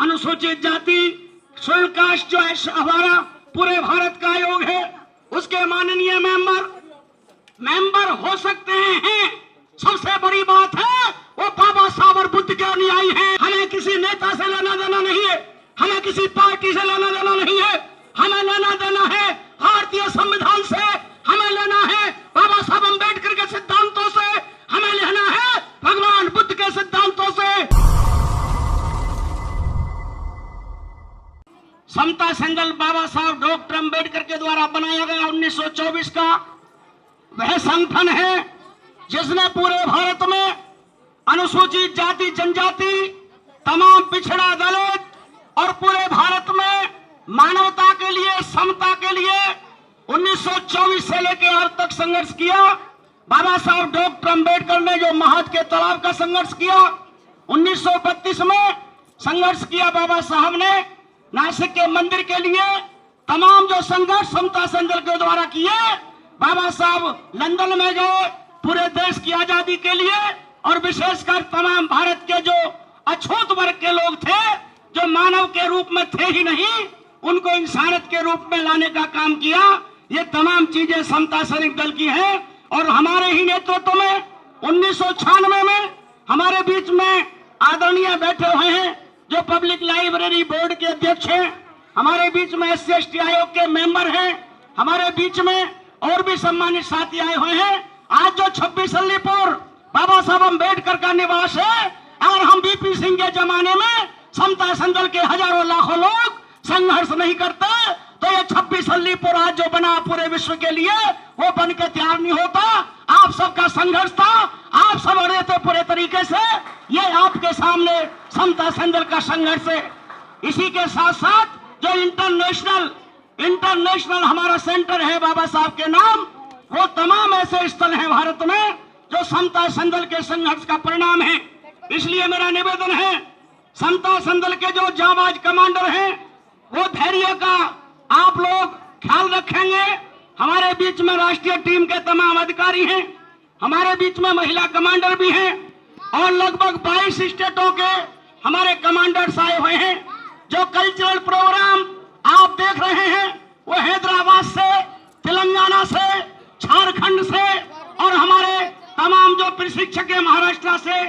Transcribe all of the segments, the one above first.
अनुसूचित जाति schedule caste जो है हमारा पूरे भारत का आयोग है, उसके माननीय मेंबर हो सकते हैं। सबसे बड़ी बात है वो बाबा साहब और बुद्ध के अनुयायी हैं। हमें किसी नेता से लेना देना नहीं है, हमें किसी पार्टी से लेना देना नहीं है, हमें लेना देना है भारतीय संविधान से, हमें लेना है बाबा साहब अम्बेडकर के सिद्धांतों से, हमें लेना है भगवान बुद्ध के सिद्धांतों से। समता संघ बाबा साहब डॉक्टर अम्बेडकर के द्वारा बनाया गया 1924 का वह संगठन है जिसने पूरे भारत में अनुसूचित जाति जनजाति, तमाम पिछड़ा दलित और पूरे भारत में मानवता के लिए, समता के लिए 1924 से लेकर आज तक संघर्ष किया। बाबा साहब डॉक्टर अम्बेडकर ने जो महत के तालाब का संघर्ष किया, 1932 में संघर्ष किया बाबा साहब ने नासिक के मंदिर के लिए, तमाम जो संघर्ष समता संघ के द्वारा किए। बाबा साहब लंदन में गए पूरे देश की आजादी के लिए, और विशेषकर तमाम भारत के जो अछूत वर्ग के लोग थे, जो मानव के रूप में थे ही नहीं, उनको इंसानियत के रूप में लाने का काम किया। ये तमाम चीजें समता सैनिक दल की हैं। और हमारे ही नेतृत्व में 1996 में हमारे बीच में आदरणीय बैठे हुए हैं जो पब्लिक लाइब्रेरी बोर्ड के अध्यक्ष हैं, हमारे बीच में SC/ST आयोग के मेंबर हैं, हमारे बीच में और भी सम्मानित साथी आए हुए हैं। आज जो 26 अलीपुर बाबा साहब अम्बेडकर का निवास है, अगर हम BP सिंह के जमाने में समता संघ के हजारों लाखों लोग संघर्ष नहीं करते तो ये 26 अलीपुर आज जो बना पूरे विश्व के लिए वो बन के तैयार नहीं होता। आप सबका संघर्ष था, आप सब अड़े थे पूरे तरीके से। ये आपके सामने समता संघ का संघर्ष है। इसी के साथ साथ जो इंटरनेशनल हमारा सेंटर है बाबा साहब के नाम, वो तमाम ऐसे स्थल हैं भारत में जो समता संघ के संघर्ष का परिणाम है। इसलिए मेरा निवेदन है, समता संघ के जो जांबाज कमांडर हैं वो धैर्य का आप लोग ख्याल रखेंगे। हमारे बीच में राष्ट्रीय टीम के तमाम अधिकारी हैं, हमारे बीच में महिला कमांडर भी हैं, और लगभग 22 स्टेटों के हमारे कमांडर्स आए हुए हैं। जो कल्चरल प्रोग्राम आप देख रहे हैं वो हैदराबाद से, तेलंगाना से, झारखंड से और हमारे तमाम जो प्रशिक्षक है महाराष्ट्र से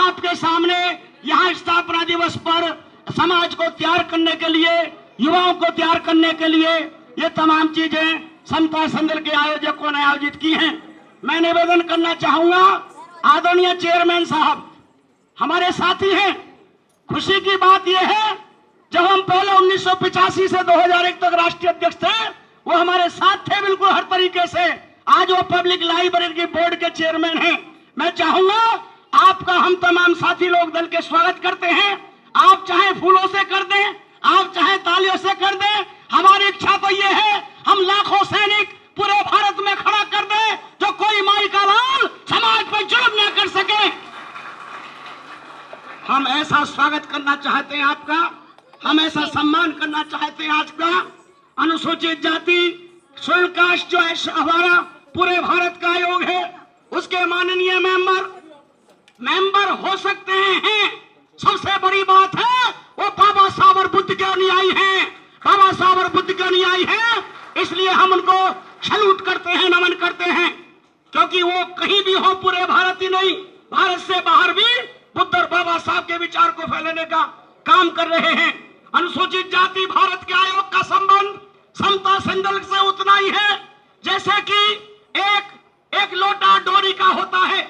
आपके सामने यहाँ स्थापना दिवस पर समाज को तैयार करने के लिए, युवाओं को तैयार करने के लिए ये तमाम चीजें समता संघ के आयोजकों ने आयोजित की हैं। मैं निवेदन करना चाहूंगा, आदरणीय चेयरमैन साहब हमारे साथी हैं। खुशी की बात यह है, जब हम पहले 1985 से 2001 तक राष्ट्रीय अध्यक्ष थे, वो हमारे साथ थे बिल्कुल हर तरीके से। आज वो पब्लिक लाइब्रेरी की बोर्ड के चेयरमैन हैं। मैं चाहूंगा आपका हम तमाम साथी लोग दल के स्वागत करते हैं। आप चाहे फूलों से कर दें, आप चाहे तालियों से कर दें, हमारी इच्छा तो ये है हम लाखों सैनिक पूरे भारत में खड़ा कर दें जो कोई माई का लाल समाज पर जुल्म न कर सके। हम ऐसा स्वागत करना चाहते हैं आपका, हम ऐसा सम्मान करना चाहते हैं आज का। अनुसूचित जाति शेड्यूल कास्ट जो है हमारा पूरे भारत का आयोग है, उसके माननीय मेंबर हो सकते हैं। सबसे बड़ी बात है वो बाबा साहब और बुद्ध के अनुयायी हैं, बाबा साहब और बुद्ध के अनुयायी हैं। इसलिए हम उनको सैल्यूट करते हैं, नमन करते हैं, क्योंकि वो कहीं भी हो, पूरे भारत ही नहीं भारत से बाहर भी बुद्ध और बाबा साहब के विचार को फैलाने का काम कर रहे हैं। अनुसूचित जाति भारत के आयोग का संबंध समता संघ से उतना ही है जैसे कि एक लोटा डोरी का होता है।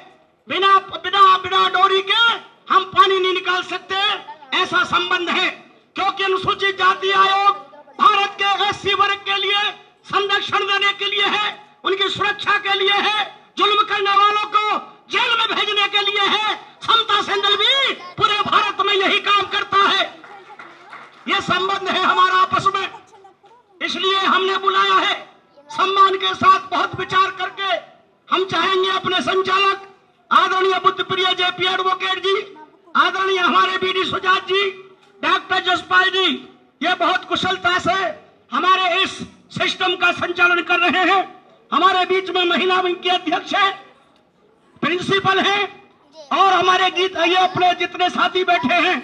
बिना डोरी के हम पानी नहीं निकाल सकते, ऐसा संबंध है। क्योंकि अनुसूचित जाति आयोग भारत के SC वर्ग के लिए संरक्षण देने के लिए है, उनकी सुरक्षा के लिए है, जुल्म करने वालों को जेल में भेजने के लिए है। समता संघ भी पूरे भारत में यही काम करता है। यह संबंध है हमारा आपस में, इसलिए हमने बुलाया है। सम्मान के साथ बहुत विचार करके हम चाहेंगे अपने संचालक आदरणीय बुद्ध प्रिय JP एडवोकेट जी, आदरणीय हमारे BD सुजात जी, डॉक्टर जसपाल जी, ये बहुत कुशलता से हमारे इस सिस्टम का संचालन कर रहे हैं। हमारे बीच में महिला विंग के अध्यक्ष है, प्रिंसिपल हैं, और हमारे गीत ये अपने जितने साथी बैठे हैं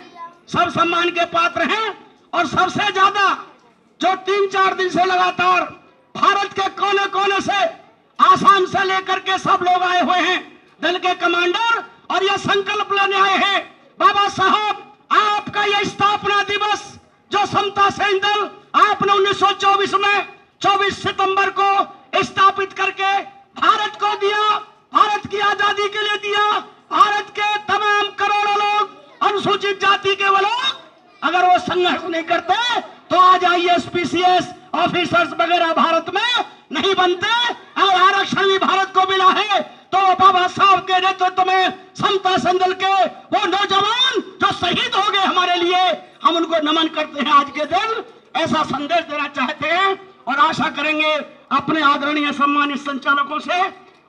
सब सम्मान के पात्र हैं। और सबसे ज्यादा जो 3-4 दिन से लगातार भारत के कोने कोने से, आसाम से लेकर के सब लोग आए हुए हैं, दल के कमांडर, और यह संकल्प लेने आए हैं, बाबा साहब आपका यह स्थापना दिवस जो समता सैन्य दल आपने 1924 में 24 सितंबर को स्थापित करके भारत को दिया, भारत की आजादी के लिए दिया, भारत के तमाम करोड़ों लोग अनुसूचित जाति के वो लोग अगर वो संघर्ष नहीं करते तो आज IAS PCS ऑफिसर्स वगैरह भारत में नहीं बनते। और आरक्षण भी भारत को मिला है तो बाबा साहब के नेतृत्व में समता सैन्य दल के वो नौजवान जो शहीद हो गए हमारे लिए, हम उनको नमन करते हैं आज के दिन। ऐसा संदेश देना चाहते हैं और आशा करेंगे अपने आदरणीय सम्मानित संचालकों से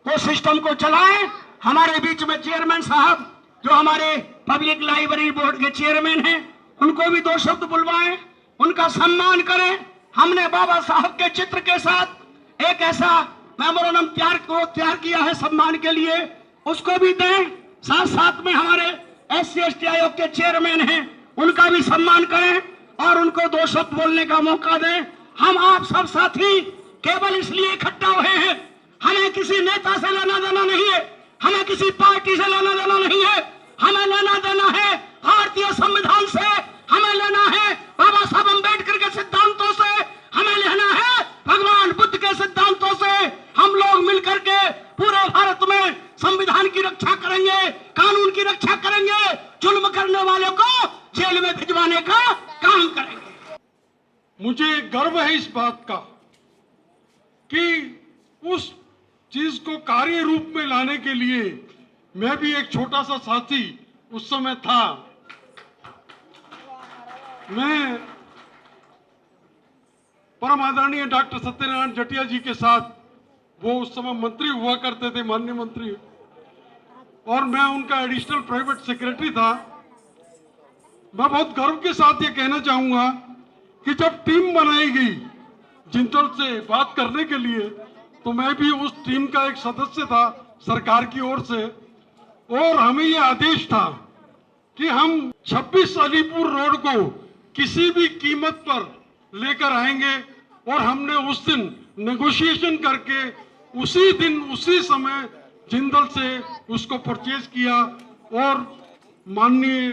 वो सिस्टम को चलाएं। हमारे बीच में चेयरमैन साहब जो हमारे पब्लिक लाइब्रेरी बोर्ड के चेयरमैन हैं, उनको भी 2 शब्द बुलवाएं, उनका सम्मान करें। हमने बाबा साहब के चित्र के साथ एक ऐसा मेमोरेंडम तैयार किया है सम्मान के लिए, उसको भी दें। साथ साथ में हमारे SC ST आयोग के चेयरमैन हैं, उनका भी सम्मान करें और उनको 2 शब्द बोलने का मौका दें। हम आप सब साथी केवल इसलिए इकट्ठा हुए हैं, हमें किसी नेता से लेना देना नहीं है, हमें किसी पार्टी से लेना देना नहीं है, हमें लेना देना है भारतीय संविधान से, हमें लेना है बाबा साहब अम्बेडकर के सिद्धांतों से, हमें लेना है भगवान बुद्ध के सिद्धांतों से। हम लोग मिलकर के पूरे भारत में संविधान की रक्षा करेंगे, कानून की रक्षा करेंगे, जुल्म करने वालों को जेल में भिजवाने का काम करेंगे। मुझे गर्व है इस बात का कि उस चीज को कार्य रूप में लाने के लिए मैं भी एक छोटा सा साथी उस समय था। मैं परम आदरणीय डॉक्टर सत्यनारायण जटिया जी के साथ, वो उस समय मंत्री हुआ करते थे, माननीय मंत्री, और मैं उनका एडिशनल प्राइवेट सेक्रेटरी था। मैं बहुत गर्व के साथ ये कहना चाहूंगा कि जब टीम बनाई गई जिंदल से बात करने के लिए, तो मैं भी उस टीम का एक सदस्य था सरकार की ओर से, और हमें ये आदेश था कि हम 26 अलीपुर रोड को किसी भी कीमत पर लेकर आएंगे। और हमने उस दिन नेगोशिएशन करके उसी दिन उसी समय जिंदल से उसको परचेज किया और माननीय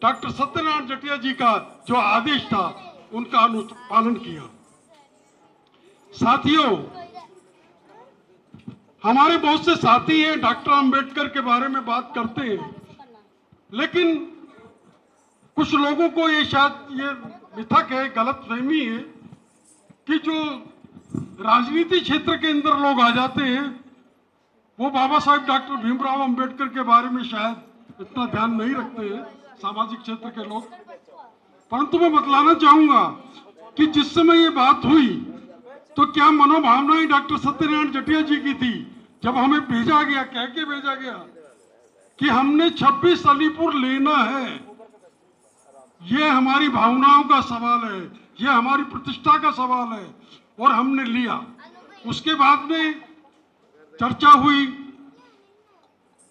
डॉक्टर सत्यनारायण जटिया जी का जो आदेश था उनका पालन किया। साथियों, हमारे बहुत से साथी हैं डॉक्टर अंबेडकर के बारे में बात करते हैं, लेकिन कुछ लोगों को ये शायद ये मिथक है, गलतफहमी है कि जो राजनीति क्षेत्र के अंदर लोग आ जाते हैं वो बाबा साहब डॉक्टर भीमराव अंबेडकर के बारे में शायद इतना ध्यान नहीं रखते हैं, सामाजिक क्षेत्र के लोग। परंतु मैं बतलाना चाहूंगा कि जिस समय ये बात हुई तो क्या मनोभावनाएं डॉक्टर सत्यनारायण जटिया जी की थी, जब हमें भेजा गया, कह के भेजा गया कि हमने 26 अलीपुर लेना है। यह हमारी भावनाओं का सवाल है, यह हमारी प्रतिष्ठा का सवाल है, और हमने लिया। उसके बाद में चर्चा हुई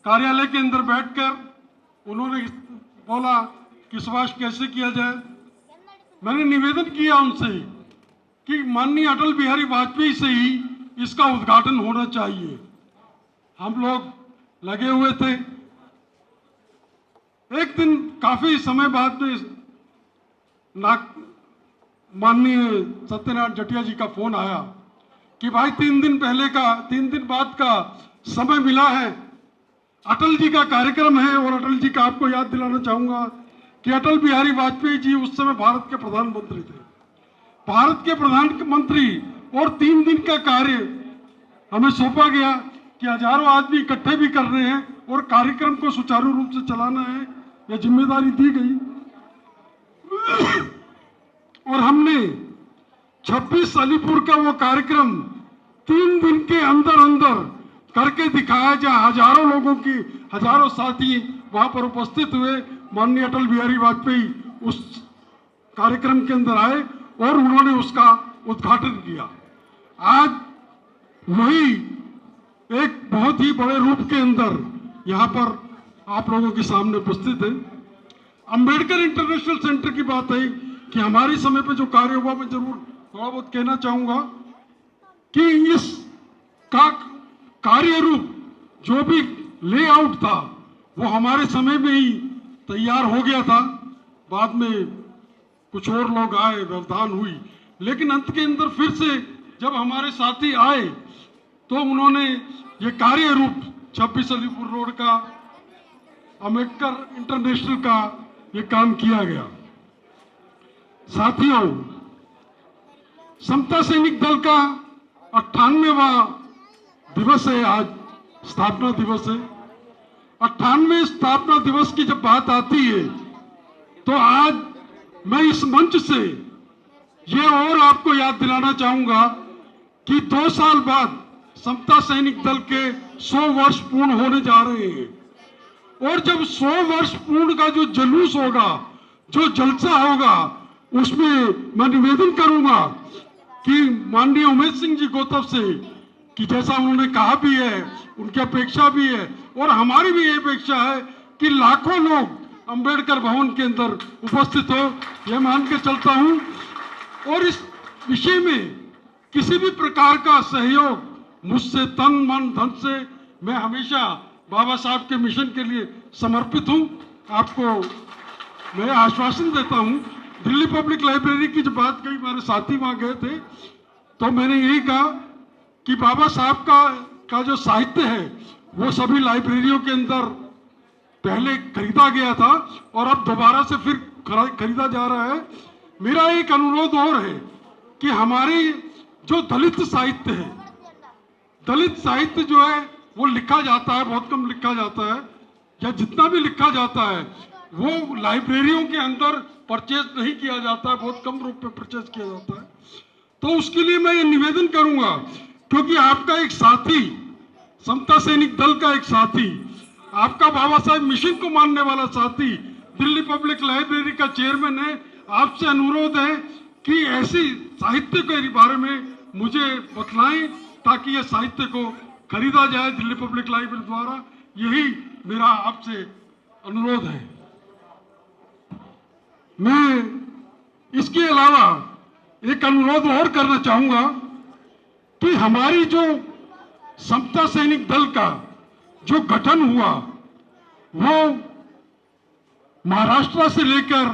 कार्यालय के अंदर बैठकर, उन्होंने बोला कि सुभाष कैसे किया जाए। मैंने निवेदन किया उनसे कि माननीय अटल बिहारी वाजपेयी से ही इसका उद्घाटन होना चाहिए। हम लोग लगे हुए थे। एक दिन काफी समय बाद में माननीय सत्यनारायण जटिया जी का फोन आया कि भाई 3 दिन बाद का समय मिला है, अटल जी का कार्यक्रम है। और अटल जी का आपको याद दिलाना चाहूंगा कि अटल बिहारी वाजपेयी जी उस समय भारत के प्रधानमंत्री थे। भारत के प्रधानमंत्री और 3 दिन का कार्य हमें सौंपा गया कि हजारों आदमी इकट्ठे भी कर रहे हैं और कार्यक्रम को सुचारू रूप से चलाना है, यह जिम्मेदारी दी गई। और हमने 26 अलीपुर का वो कार्यक्रम 3 दिन के अंदर अंदर करके दिखाया, जहां हजारों साथी वहां पर उपस्थित हुए। माननीय अटल बिहारी वाजपेयी उस कार्यक्रम के अंदर आए और उन्होंने उसका उद्घाटन किया। आज वही एक बहुत ही बड़े रूप के अंदर यहाँ पर आप लोगों के सामने उपस्थित है। अंबेडकर इंटरनेशनल सेंटर की बात है कि हमारे समय पे जो कार्य हुआ, मैं जरूर थोड़ा बहुत कहना चाहूंगा कि इस का कार्य रूप जो भी लेआउट था वो हमारे समय में ही तैयार हो गया था। बाद में कुछ और लोग आए, व्यवधान हुई, लेकिन अंत के अंदर फिर से जब हमारे साथी आए तो उन्होंने ये कार्य रूप 26 अलीपुर रोड का, अंबेडकर इंटरनेशनल का ये काम किया गया। साथियों, समता सैनिक दल का 98वां दिवस है आज, स्थापना दिवस है। 98वें स्थापना दिवस की जब बात आती है तो आज मैं इस मंच से ये और आपको याद दिलाना चाहूंगा कि 2 साल बाद समता सैनिक दल के 100 वर्ष पूर्ण होने जा रहे हैं। और जब 100 वर्ष पूर्ण का जो जुलूस होगा, जो जलसा होगा, उसमें मैं निवेदन करूंगा कि माननीय उमेश सिंह जी गोतव से कि जैसा उन्होंने कहा भी है, उनकी अपेक्षा भी है और हमारी भी ये अपेक्षा है कि लाखों लोग अंबेडकर भवन के अंदर उपस्थित हो, यह मान के चलता हूं। और इस विषय में किसी भी प्रकार का सहयोग मुझसे तन मन धन से मैं हमेशा बाबा साहब के मिशन के लिए समर्पित हूं। आपको मैं आश्वासन देता हूं। दिल्ली पब्लिक लाइब्रेरी की जो बात कही, हमारे साथी वहां गए थे, तो मैंने यही कहा कि बाबा साहब का जो साहित्य है वो सभी लाइब्रेरियों के अंदर पहले खरीदा गया था और अब दोबारा से फिर खरीदा जा रहा है। मेरा एक अनुरोध और है कि हमारी जो दलित साहित्य है, दलित साहित्य जो है वो लिखा जाता है, बहुत कम लिखा जाता है, या जितना भी लिखा जाता है वो लाइब्रेरियों के अंदर परचेज नहीं किया जाता है, बहुत कम रूप में परचेज किया जाता है। तो उसके लिए मैं ये निवेदन करूंगा, क्योंकि आपका एक साथी, समता सैनिक दल का एक साथी, आपका बाबा साहब मिशन को मानने वाला साथी, दिल्ली पब्लिक लाइब्रेरी का चेयरमैन है, आपसे अनुरोध है कि ऐसी साहित्य के बारे में मुझे बतलाएं ताकि ये साहित्य को खरीदा जाए दिल्ली पब्लिक लाइब्रेरी द्वारा। यही मेरा आपसे अनुरोध है। मैं इसके अलावा एक अनुरोध और करना चाहूंगा कि हमारी जो समता सैनिक दल का जो गठन हुआ वो महाराष्ट्र से लेकर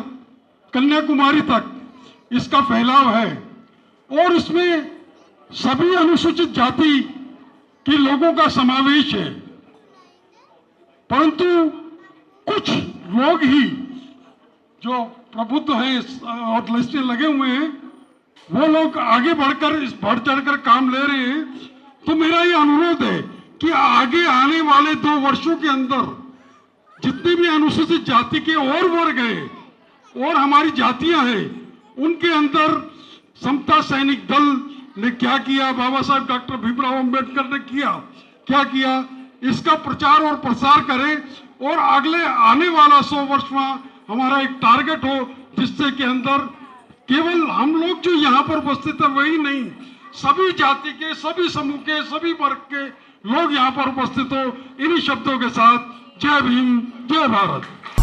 कन्याकुमारी तक इसका फैलाव है और इसमें सभी अनुसूचित जाति के लोगों का समावेश है। परंतु कुछ लोग ही जो प्रबुद्ध हैं और लिस्ट में लगे हुए हैं, वो लोग आगे बढ़ चढ़कर काम ले रहे हैं। तो मेरा ये अनुरोध है कि आगे आने वाले 2 वर्षों के अंदर जितने भी अनुसूचित जाति के और वर्ग हैं और हमारी जातियां हैं, उनके अंदर समता सैनिक दल ने क्या किया, बाबा साहब डॉक्टर भीमराव अंबेडकर ने क्या किया, इसका प्रचार और प्रसार करें और अगले आने वाला 100 वर्ष में हमारा एक टारगेट हो जिससे के अंदर केवल हम लोग जो यहाँ पर उपस्थित है वही नहीं, सभी जाति के, सभी समूह के, सभी वर्ग के लोग यहाँ पर उपस्थित हो। इन्हीं शब्दों के साथ जय भीम, जय भारत।